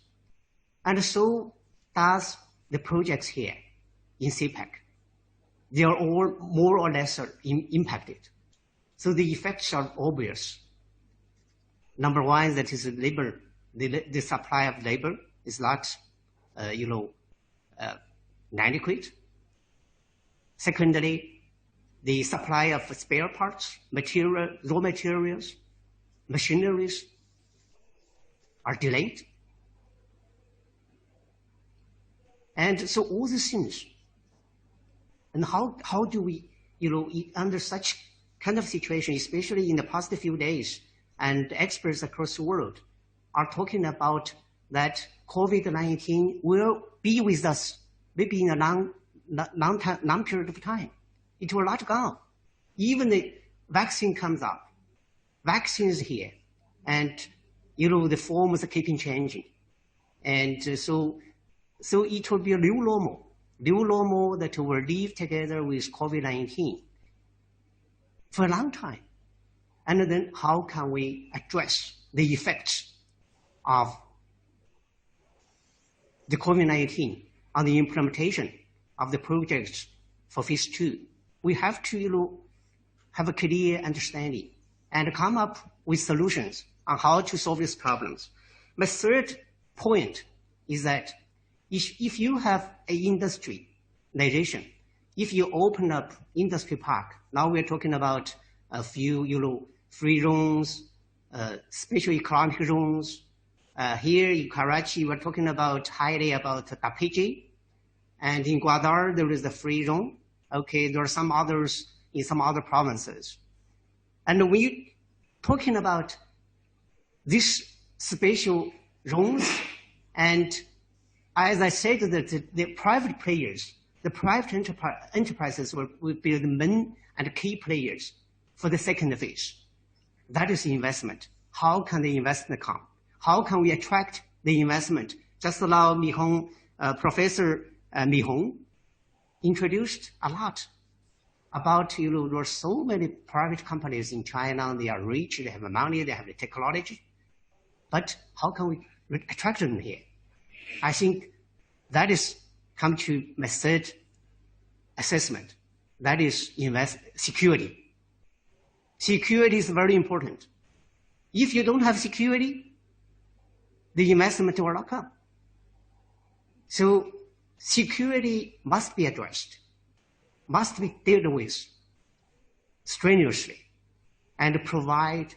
And so does the projects here in CPEC. They are all more or less impacted. So the effects are obvious. Number one, that is labor. The supply of labor is not, inadequate. Secondly, the supply of spare parts, raw materials, machineries are delayed. And so all these things, and how do we, under such kind of situation, especially in the past few days, and experts across the world are talking about that COVID-19 will be with us maybe in a long period of time. It will not go. Even the vaccine comes up, vaccine is here, and the forms are keeping changing, and so it will be a new normal that will live together with COVID-19 for a long time. And then how can we address the effects of the COVID-19 on the implementation of the projects for phase 2? We have to have a clear understanding and come up with solutions on how to solve these problems. My third point is that if you have an industrialization, if you open up industry park, now we're talking about a few, free zones, special economic zones. Here in Karachi, we're talking about highly about Tapiji. And in Gwadar, there is the free zone. Okay, there are some others in some other provinces. And when you're talking about these special zones, and as I said, that the private players, the private enterprises will be the main and key players for the second phase. That is investment. How can the investment come? How can we attract the investment? Just allow Professor Mi Hong introduced a lot about, there are so many private companies in China. They are rich, they have money, they have the technology. But how can we attract them here? I think that is come to my third assessment. That is security. Security is very important. If you don't have security, the investment will not come. So security must be addressed, must be dealt with strenuously, and provide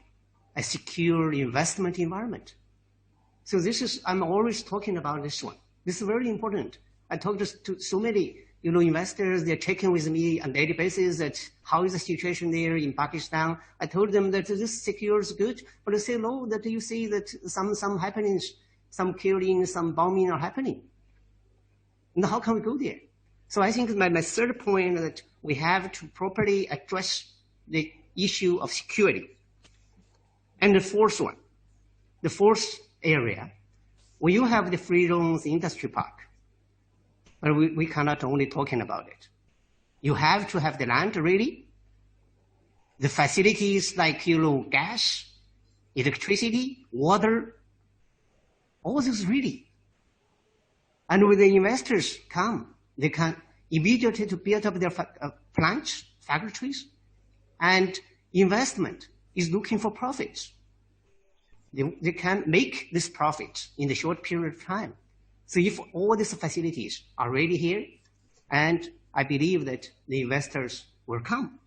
a secure investment environment. So I'm always talking about this one. This is very important. I talked to so many, investors. They're checking with me on a daily basis that how is the situation there in Pakistan. I told them that this secure is good, but they say no, that you see that some happenings, some killing, some bombing are happening. Now how can we go there? So I think my third point is that we have to properly address the issue of security. And the fourth one, the fourth area, when you have the free zones industry park, but we cannot only talking about it. You have to have the land ready, the facilities like, gas, electricity, water, all this ready. And when the investors come, they can immediately to build up their plants, factories, and investment is looking for profits. They can make this profit in the short period of time. So if all these facilities are ready here, and I believe that the investors will come.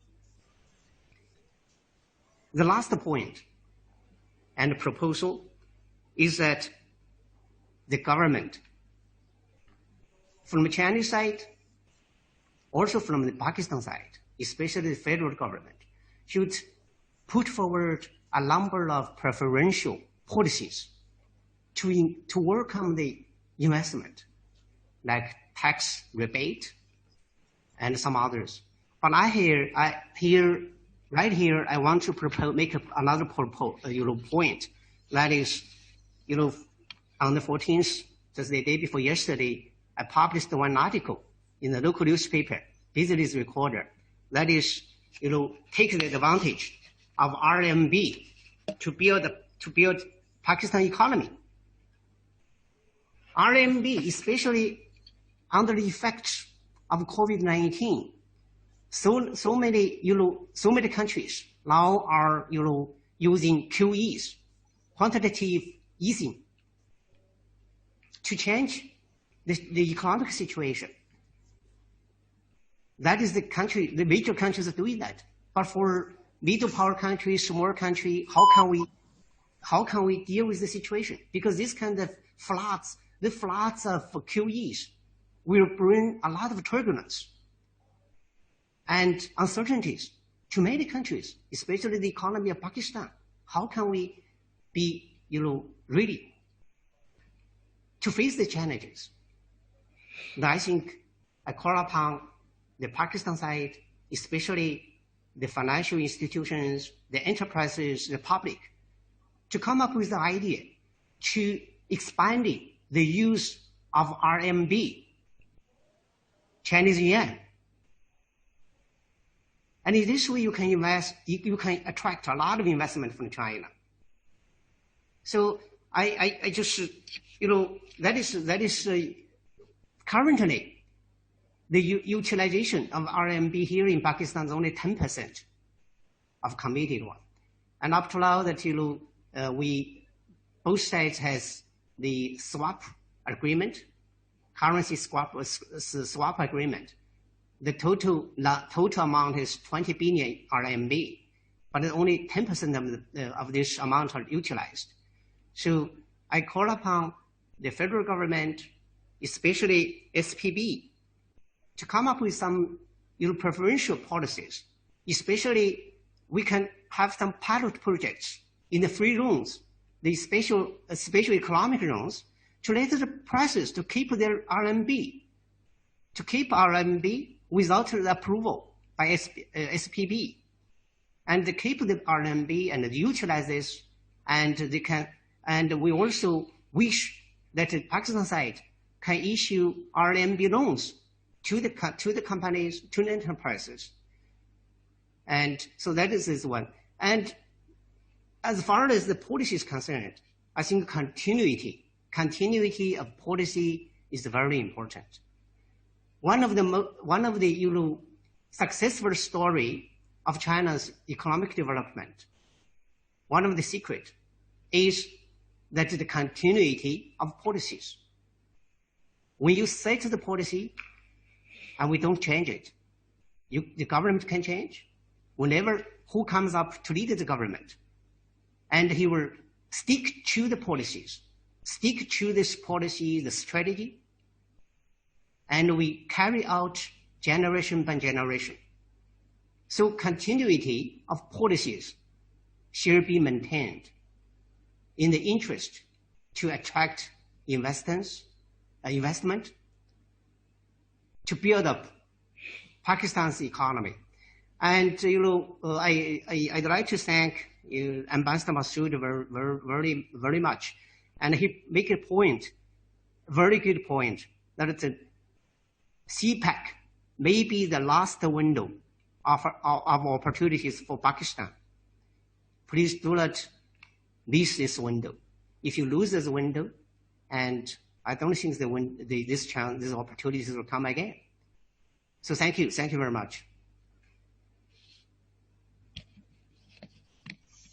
The last point and proposal is that the government, from the Chinese side, also from the Pakistan side, especially the federal government, should put forward a number of preferential policies to welcome the investment, like tax rebate and some others. But right here, I want to make another point. That is, on the 14th, just the day before yesterday, I published one article in the local newspaper, Business Recorder, that is, take the advantage of RMB to build Pakistan economy. RMB, especially under the effects of COVID-19, so many countries now are using QEs, quantitative easing, to change the economic situation. That is the country, the major countries are doing that. But for middle power countries, small country, how can we deal with the situation? Because this kind of floods, the floods of QEs will bring a lot of turbulence and uncertainties to many countries, especially the economy of Pakistan. How can we be, ready to face the challenges? And I think I call upon the Pakistan side, especially the financial institutions, the enterprises, the public, to come up with the idea to expanding the use of RMB, Chinese yuan. And in this way, you can invest, you can attract a lot of investment from China. So I just, that is currently the utilization of RMB here in Pakistan is only 10% of committed one. And up to now that, both sides has the swap agreement, currency swap agreement. The total amount is 20 billion RMB, but only 10% of this amount are utilized. So I call upon the federal government, especially SPB, to come up with some preferential policies. Especially, we can have some pilot projects in the free loans, the special economic loans, to let the prices to keep their RMB, without the approval by SPB, and to keep the RMB and utilize this, and they can. And we also wish that the Pakistan side can issue RMB loans to the companies, to the enterprises. And so that is this one. And as far as the policy is concerned, I think continuity of policy is very important. One of the successful story of China's economic development, one of the secret is that the continuity of policies. When you set the policy and we don't change it, the government can change whenever who comes up to lead the government, and he will stick to the policies, stick to this policy, the strategy, and we carry out generation by generation. So continuity of policies should be maintained in the interest to attract investment, to build up Pakistan's economy. And I'd like to thank Ambassador Masood very, very much. And he make a point, very good point, that the CPEC may be the last window of opportunities for Pakistan. Please do not miss this window. If you lose this window, and I don't think these opportunities will come again. So thank you very much.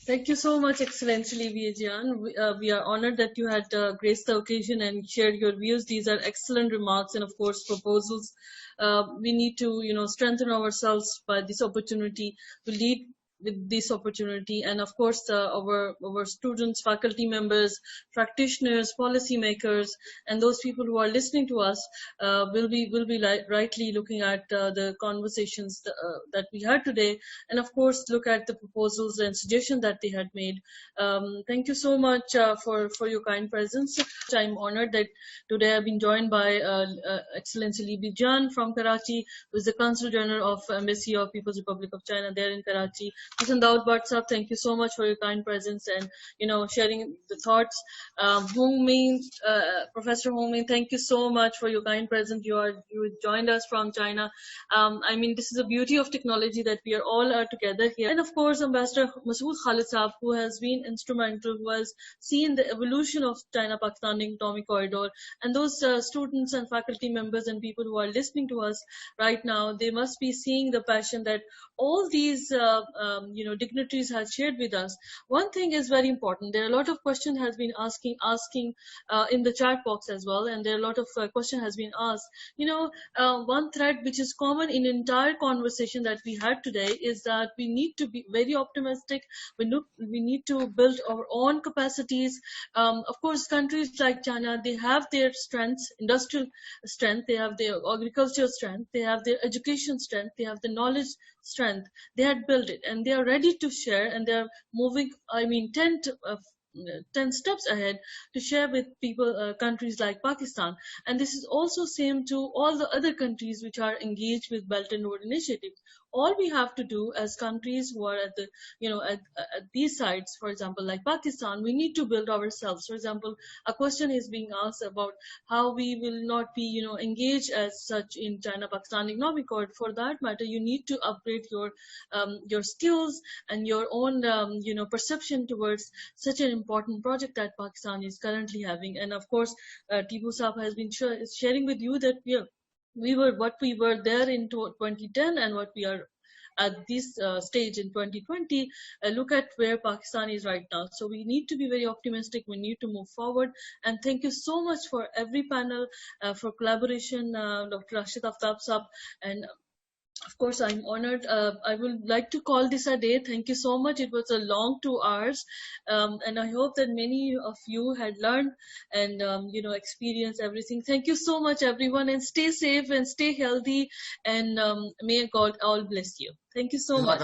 Thank you so much, Excellency Vijayan. We are honored that you had graced the occasion and shared your views. These are excellent remarks and, of course, proposals. We need to, strengthen ourselves by this opportunity to lead with this opportunity. And, of course, our students, faculty members, practitioners, policymakers, and those people who are listening to us will be rightly looking at the conversations that we had today, and of course look at the proposals and suggestions that they had made. Thank you so much for your kind presence. I'm honored that today I've been joined by Excellency Li Bijan from Karachi, who is the Consul General of Embassy of People's Republic of China there in Karachi. Mr. Daud Bhatt Sahab, thank you so much for your kind presence and sharing the thoughts. Professor Hong Ming, thank you so much for your kind presence. You joined us from China. This is the beauty of technology, that we are all together here. And of course, Ambassador Masood Khalid Sahab, who has been instrumental, who has seen the evolution of China-Pakistan Economic Corridor. And those students and faculty members and people who are listening to us right now, they must be seeing the passion that all these dignitaries have shared with us. One thing is very important. There are a lot of questions has been asking in the chat box as well, and there are a lot of question has been asked. One thread which is common in entire conversation that we had today is that we need to be very optimistic. We need to build our own capacities. Of course, countries like China, they have their strengths, industrial strength, they have their agricultural strength, they have their education strength, they have the knowledge strength. They had built it, and they are ready to share, and they are moving, 10 steps ahead to share with people, countries like Pakistan. And this is also same to all the other countries which are engaged with Belt and Road Initiative. All we have to do as countries who are at the, at these sites, for example, like Pakistan, we need to build ourselves. For example, a question is being asked about how we will not be, engaged as such in China-Pakistan Economic Corridor. For that matter, you need to upgrade your skills and your own, perception towards such an important project that Pakistan is currently having. And of course, Tipu Saab has been sharing with you that we were there in 2010 and what we are at this stage in 2020. Look at where Pakistan is right now. So we need to be very optimistic. We need to move forward. And thank you so much for every panel, for collaboration, Dr. Rashid Aftab Saab. And of course, I'm honored. I would like to call this a day. Thank you so much. It was a long 2 hours. And I hope that many of you had learned and, experienced everything. Thank you so much, everyone. And stay safe and stay healthy. And may God all bless you. Thank you so much.